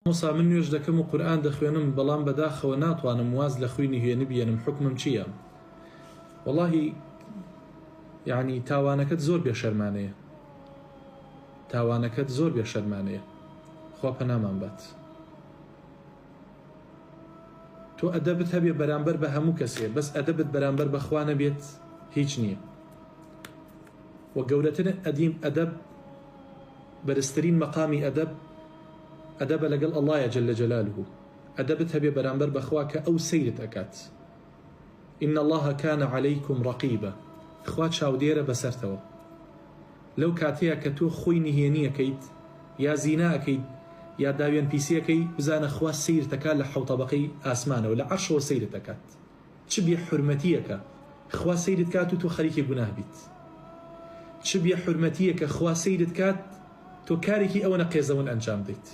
موسا من نوێژ دەکەم و قورئان دەخوێنم بەڵام بەداخەوە ناتوانم واز لە خوێنی هێنە بێنم حکمم چییە؟ وەڵاهی یعنی تاوانەکەت زۆر بێشەرمانەیە، تاوانەکەت زۆر بێشەرمانەیە، خوا پەنامان بات. تۆ ئەدەبت هەبێ بەرامبەر بە هەموو کەسێ، بەس ئەدەبت بەرامبەر بەخوا نەبێت هیچ نییە. و گەورەترین ئەدیم ئەدەب، بەرزترین مەقامی ئەدەب ئەدەبە لەگەڵ ئەڵڵایە جەلە جەلالوه. ئەدەبت هەبێ بەرامبەر بەخوا کە ئەو سەیرت ئەکات. إن الله كان عليكم رقيبا. خوا چاودێرە بەسەرتەوە. لەو کاتەیە کە تۆ خۆی نهێنیەکەیت یا زیناکەیت یا داوێن پیسیەکەی، بزانە خوا سەیرت ئەکات لە حەوت طەبەقەی ئاسمانەوە، لە عەرشەوە سەیرت ئەکات. چ بێ حورمەتیەکە خوا سەیرت کات و تۆ خەریکی گوناه بیت. چ بێ حورمەتیەکە خوا سەیرت کات تۆ کارێکی ئەوە نەقێزەون ئەنجام دەیت.